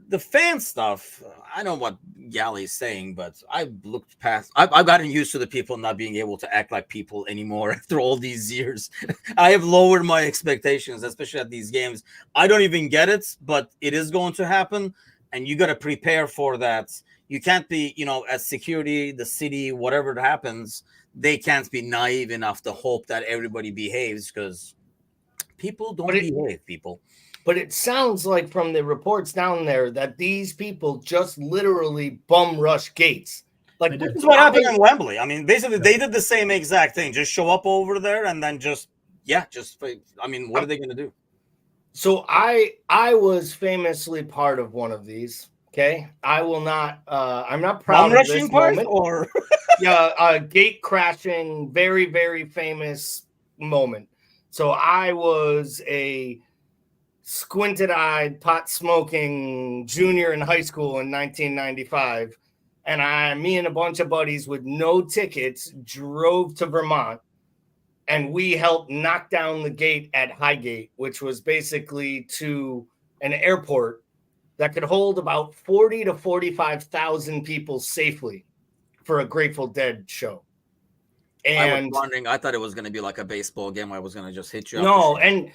the fan stuff, I know what Galley's saying, but I've looked past, I've gotten used to the people not being able to act like people anymore after all these years. I have lowered my expectations, especially at these games. I don't even get it, but it is going to happen, and you got to prepare for that. You can't be, as security, the city, whatever happens, they can't be naive enough to hope that everybody behaves because people don't behave, people. But it sounds like from the reports down there that these people just literally bum rush gates. Like this is what happened in Wembley. I mean, basically they did the same exact thing. Just show up over there and then I mean, what are they going to do? So I was famously part of one of these. Okay. I will not, I'm not proud of this moment. Or yeah, gate crashing, very, very famous moment. So I was a squinted-eyed, pot-smoking junior in high school in 1995, and me and a bunch of buddies with no tickets drove to Vermont, and we helped knock down the gate at Highgate, which was basically to an airport that could hold about 40 to 45,000 people safely for a Grateful Dead show. And I was wondering, I thought it was going to be like a baseball game. I was going to just hit you. No, and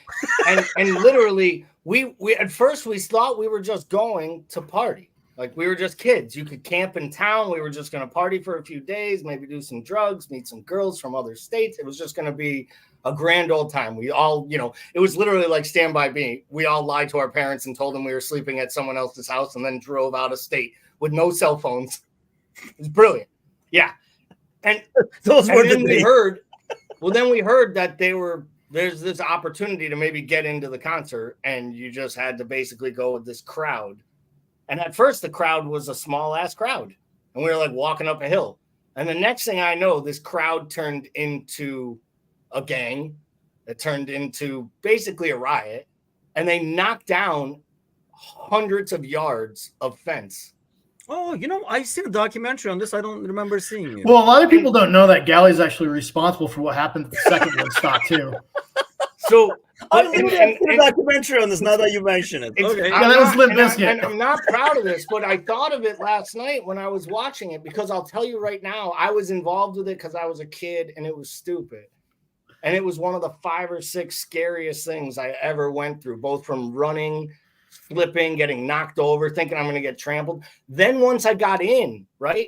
literally, we at first we thought we were just going to party, like we were just kids. You could camp in town. We were just going to party for a few days, maybe do some drugs, meet some girls from other states. It was just going to be a grand old time. We all, it was literally like Stand By Me. We all lied to our parents and told them we were sleeping at someone else's house, and then drove out of state with no cell phones. It was brilliant. Yeah. And then we heard that there's this opportunity to maybe get into the concert, and you just had to basically go with this crowd. And at first the crowd was a small ass crowd, and we were like walking up a hill. And the next thing I know, this crowd turned into a gang. It turned into basically a riot, and they knocked down hundreds of yards of fence. Oh, I've seen a documentary on this. I don't remember seeing it. Well, a lot of people don't know that Galley's actually responsible for what happened at the second Woodstock too. So I seen a documentary on this. Now that you mention it, okay. That was Limp Bizkit. I'm not proud of this, but I thought of it last night when I was watching it, because I'll tell you right now, I was involved with it because I was a kid, and it was stupid. And it was one of the 5 or 6 scariest things I ever went through, both from running, flipping, getting knocked over, thinking I'm going to get trampled. Then once I got in, right,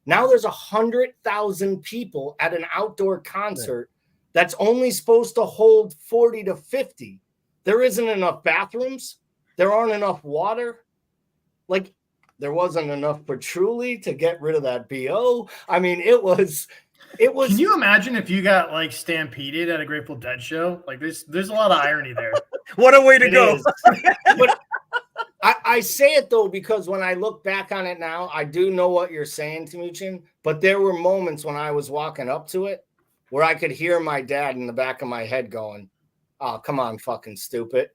now there's 100,000 people at an outdoor concert that's only supposed to hold 40 to 50. There isn't enough bathrooms. There aren't enough water. Like, there wasn't enough patchouli to get rid of that BO. I mean, it was. Can you imagine if you got like stampeded at a Grateful Dead show? Like, there's a lot of irony there. What a way to go. But I say it though, because when I look back on it now, I do know what you're saying, Timuchin, but there were moments when I was walking up to it where I could hear my dad in the back of my head going, "Oh, come on, fucking stupid.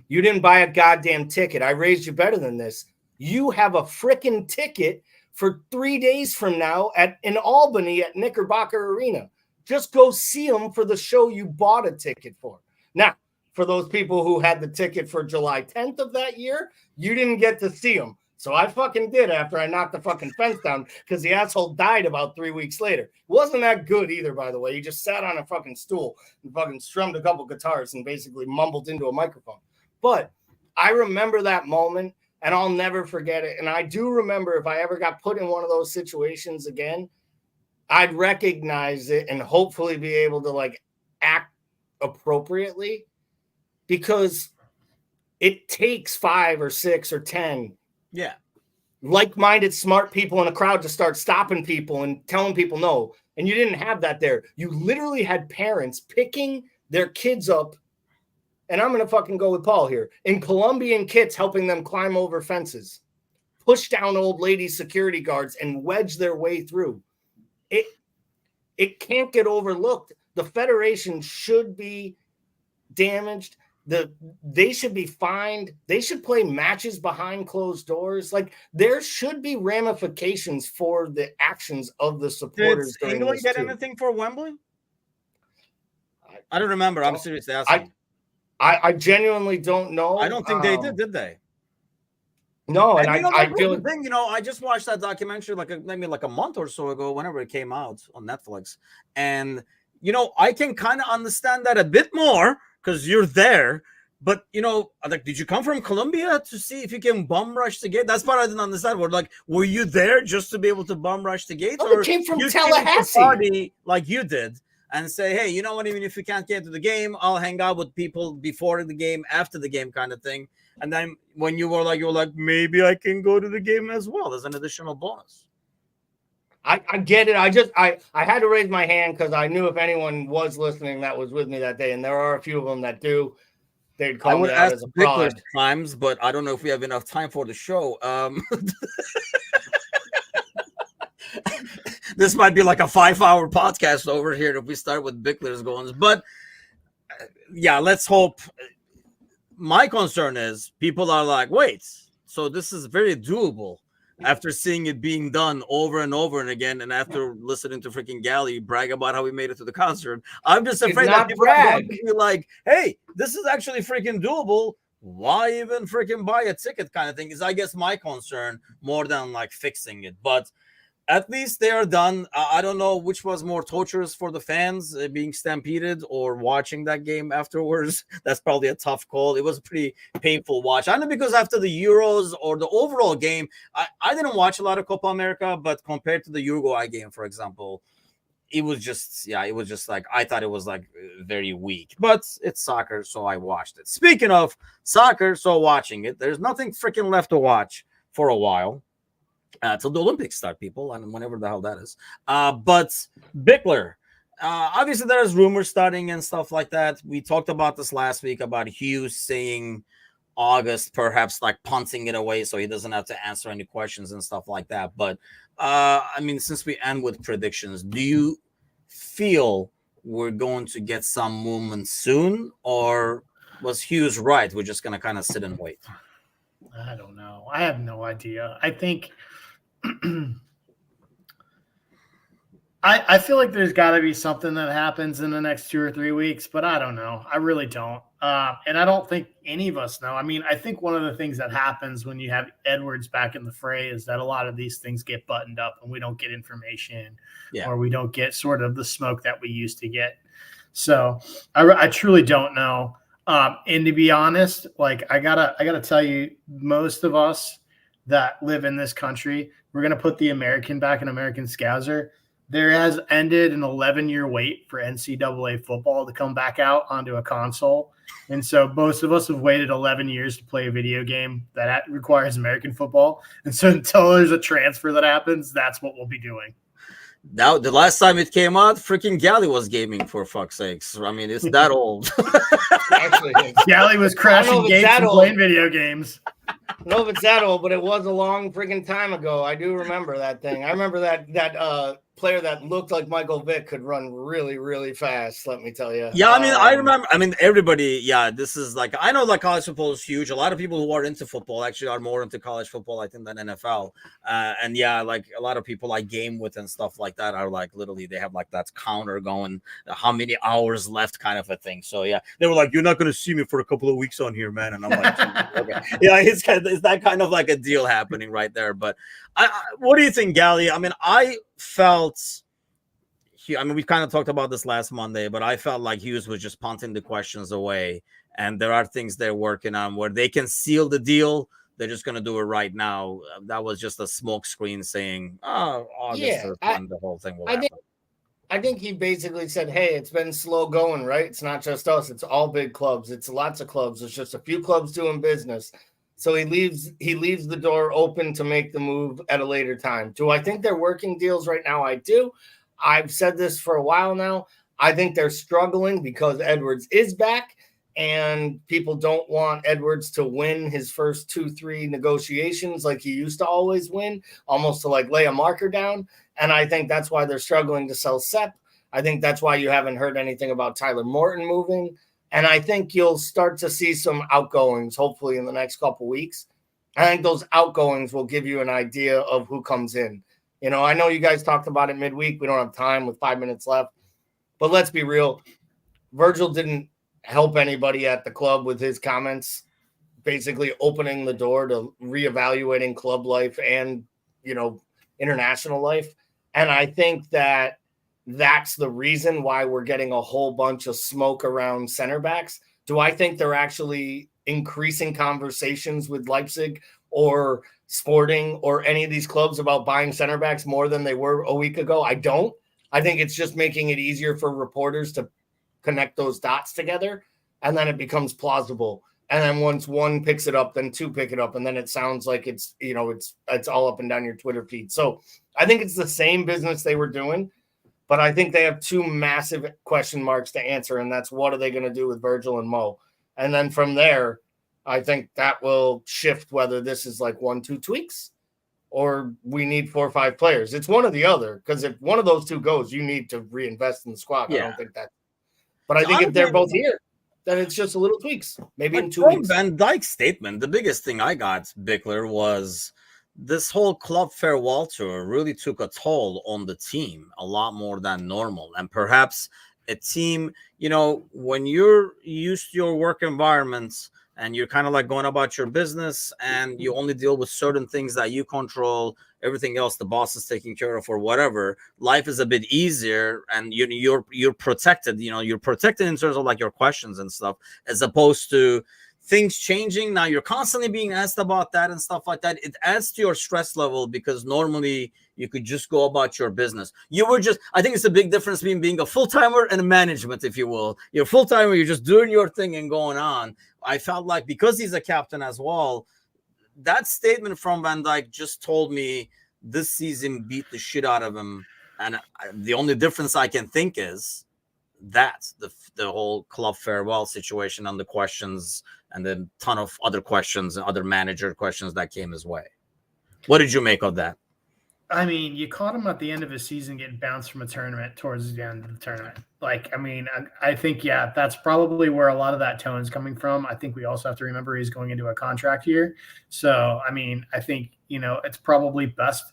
You didn't buy a goddamn ticket. I raised you better than this. You have a freaking ticket for 3 days from now in Albany at Knickerbocker Arena. Just go see them for the show you bought a ticket for." Now, for those people who had the ticket for July 10th of that year, you didn't get to see them. So I fucking did after I knocked the fucking fence down, because the asshole died about 3 weeks later. It wasn't that good either, by the way. He just sat on a fucking stool and fucking strummed a couple guitars and basically mumbled into a microphone. But I remember that moment, and I'll never forget it. And I do remember if I ever got put in one of those situations again, I'd recognize it and hopefully be able to like act appropriately, because it takes 5 or 6 or 10 like-minded smart people in a crowd to start stopping people and telling people no. And you didn't have that there. You literally had parents picking their kids up, and I'm going to fucking go with Paul here, in Colombian kits, helping them climb over fences, push down old ladies' security guards, and wedge their way through. It can't get overlooked. The Federation should be damaged. They should be fined. They should play matches behind closed doors. Like, there should be ramifications for the actions of the supporters. Did England get anything for Wembley? I don't remember. I'm seriously asking. I genuinely don't know. I don't think they did they? No, and I feel the thing, I just watched that documentary maybe a month or so ago, whenever it came out on Netflix, and I can kind of understand that a bit more because you're there. But did you come from Colombia to see if you can bum rush the gate? That's part I didn't understand. Were you there just to be able to bum rush the gate, or came from Tallahassee, party like you did, and say, hey, you know what? Even if you can't get to the game, I'll hang out with people before the game, after the game, kind of thing. And then when you were like, maybe I can go to the game as well as an additional bonus. I get it. I had to raise my hand because I knew if anyone was listening that was with me that day, and there are a few of them that do. They'd call me out as a fraud times, but I don't know if we have enough time for the show. This might be like a 5-hour podcast over here if we start with Bickler's goings. But yeah, let's hope. My concern is people are like, wait, so this is very doable after seeing it being done over and over and again, and after listening to freaking Gally brag about how we made it to the concert. I'm just afraid that people are going to be like, hey, this is actually freaking doable. Why even freaking buy a ticket, kind of thing is, I guess, my concern more than like fixing it. But at least they are done. I don't know which was more torturous for the fans, being stampeded or watching that game afterwards. That's probably a tough call. It was a pretty painful watch. I know, because after the Euros or the overall game, I didn't watch a lot of Copa America, but compared to the Uruguay game, for example, it was just like, I thought it was like very weak. But it's soccer, so I watched it. Speaking of soccer, so watching it, there's nothing freaking left to watch for a while. Till the Olympics start, people, and whenever the hell that is. But Bickler, obviously there's rumors starting and stuff like that. We talked about this last week about Hughes saying August, perhaps like punting it away so he doesn't have to answer any questions and stuff like that. But I mean, since we end with predictions, do you feel we're going to get some movement soon, or was Hughes right? We're just going to kind of sit and wait. I don't know. I have no idea. I think I feel like there's got to be something that happens in the next 2 or 3 weeks, but I don't know. I really don't. And I don't think any of us know. I mean, I think one of the things that happens when you have Edwards back in the fray is that a lot of these things get buttoned up and we don't get information, or we don't get sort of the smoke that we used to get. So I truly don't know. And to be honest, like I gotta tell you, most of us that live in this country, we're gonna put the American back in American Scouser. There has ended an 11-year wait for NCAA football to come back out onto a console. And so most of us have waited 11 years to play a video game that requires American football. And so until there's a transfer that happens, that's what we'll be doing. Now, the last time it came out, freaking Gally was gaming, for fuck's sakes. I mean, it's that old. Actually, Gally was crashing games and playing video games. I don't know if it's that old, but it was a long freaking time ago. I do remember that thing. I remember that player that looked like Michael Vick could run really, really fast, let me tell you. Yeah, I mean, I remember. I mean, everybody, this is like, I know like college football is huge. A lot of people who are into football actually are more into college football, I think, than NFL. And yeah, like a lot of people I game with and stuff like that are like, literally, they have like that counter going, how many hours left kind of a thing. So yeah, they were like, you're not going to see me for a couple of weeks on here, man. And I'm like, okay. Yeah, it's that kind of like a deal happening right there. But what do you think, Gally? I mean, I felt I mean, we kind of talked about this last Monday, but I felt like Hughes was just punting the questions away. And there are things they're working on where they can seal the deal. They're just going to do it right now. That was just a smoke screen saying, oh, August Yeah, is when the whole thing will I happen. I think he basically said, hey, it's been slow going, right? It's not just us. It's all big clubs. It's lots of clubs. It's just a few clubs doing business. So he leaves the door open to make the move at a later time. Do I think they're working deals right now? I do. I've said this for a while now. I think they're struggling because Edwards is back and people don't want Edwards to win his first 2-3 negotiations like he used to always win, almost to like lay a marker down. And I think that's why they're struggling to sell Sepp. I think that's why you haven't heard anything about Tyler Morton moving. And I think you'll start to see some outgoings, hopefully in the next couple of weeks. I think those outgoings will give you an idea of who comes in. You know, I know you guys talked about it midweek. We don't have time with 5 minutes left. But let's be real. Virgil didn't help anybody at the club with his comments, basically opening the door to reevaluating club life and, you know, international life. And I think that that's the reason why we're getting a whole bunch of smoke around center backs. Do I think they're actually increasing conversations with Leipzig or Sporting or any of these clubs about buying center backs more than they were a week ago? I don't. I think it's just making it easier for reporters to connect those dots together, and then it becomes plausible. And then once one picks it up, then two pick it up, and then it sounds like it's, you know, it's all up and down your Twitter feed. So I think it's the same business they were doing, but I think they have two massive question marks to answer, and that's what are they going to do with Virgil and Mo? And then from there, I think that will shift whether this is like 1-2 tweaks or we need 4 or 5 players. It's one or the other, because if one of those two goes, you need to reinvest in the squad. Yeah. I don't think that. But I think if they're both here, then it's just a little tweaks, maybe in 2 weeks. Van Dijk's statement, the biggest thing I got, Bickler, was this whole club farewell tour really took a toll on the team, a lot more than normal. And perhaps a team, you know, when you're used to your work environments and you're kind of like going about your business and you only deal with certain things that you control, everything else the boss is taking care of or whatever, life is a bit easier and you're protected. You know, you're protected in terms of like your questions and stuff, as opposed to things changing. Now you're constantly being asked about that and stuff like that. It adds to your stress level because normally you could just go about your business. I think it's a big difference between being a full-timer and a management, if you will. You're full-timer, you're just doing your thing and going on. I felt like because he's a captain as well, that statement from Van Dijk just told me this season beat the shit out of him. And the only difference I can think is that the whole club farewell situation and the questions and then ton of other questions and other manager questions that came his way. What did you make of that? I mean, you caught him at the end of his season getting bounced from a tournament towards the end of the tournament. Like, I mean, I think, yeah, that's probably where a lot of that tone is coming from. I think we also have to remember he's going into a contract year. So, I mean, I think, you know, it's probably best,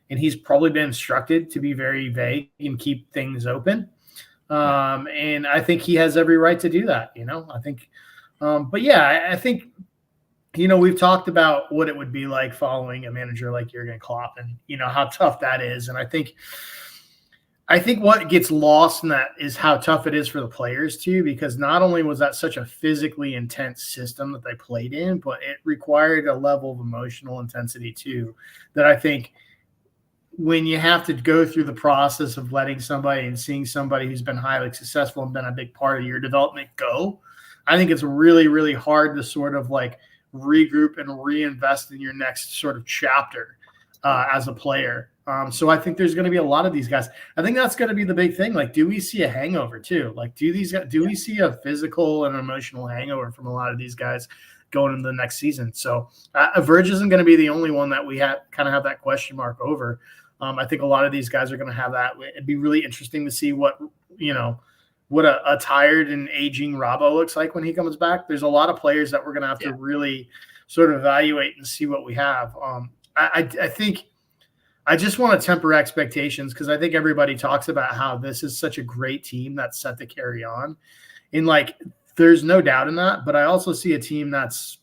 and he's probably been instructed to be very vague and keep things open. And I think he has every right to do that, you know, I think. But yeah, I think, you know, we've talked about what it would be like following a manager like Jurgen Klopp and, you know, how tough that is. And I think what gets lost in that is how tough it is for the players too, because not only was that such a physically intense system that they played in, but it required a level of emotional intensity too, that I think when you have to go through the process of letting somebody and seeing somebody who's been highly successful and been a big part of your development go, I think it's really, really hard to sort of like regroup and reinvest in your next sort of chapter as a player. So I think there's going to be a lot of these guys. I think that's going to be the big thing. Like, do we see a hangover too? Like, do we see a physical and emotional hangover from a lot of these guys going into the next season? So Verge isn't going to be the only one that we have that question mark over. I think a lot of these guys are going to have that. It'd be really interesting to see what a tired and aging Robbo looks like when he comes back. There's a lot of players that we're going to have to really sort of evaluate and see what we have. I think I just want to temper expectations because I think everybody talks about how this is such a great team that's set to carry on. And like, there's no doubt in that, but I also see a team that's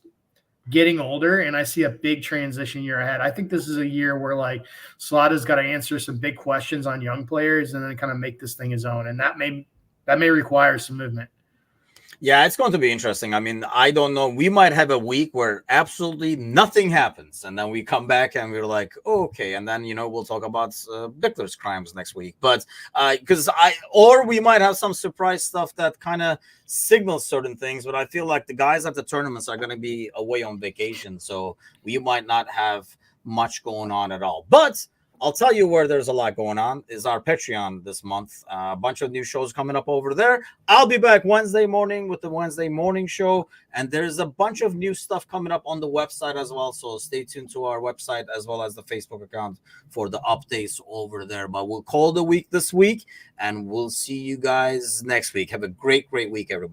getting older, and I see a big transition year ahead. I think this is a year where like Slaughter's got to answer some big questions on young players and then kind of make this thing his own. And that may require some movement. Yeah, it's going to be interesting. I mean, I don't know. We might have a week where absolutely nothing happens, and then we come back and we're like, oh, okay. And then, we'll talk about Bickler's crimes next week. But or we might have some surprise stuff that kind of signals certain things. But I feel like the guys at the tournaments are going to be away on vacation, so we might not have much going on at all. But I'll tell you where there's a lot going on is our Patreon this month. A bunch of new shows coming up over there. I'll be back Wednesday morning with the Wednesday morning show. And there's a bunch of new stuff coming up on the website as well. So stay tuned to our website as well as the Facebook account for the updates over there. But we'll call the week this week and we'll see you guys next week. Have a great, great week, everybody.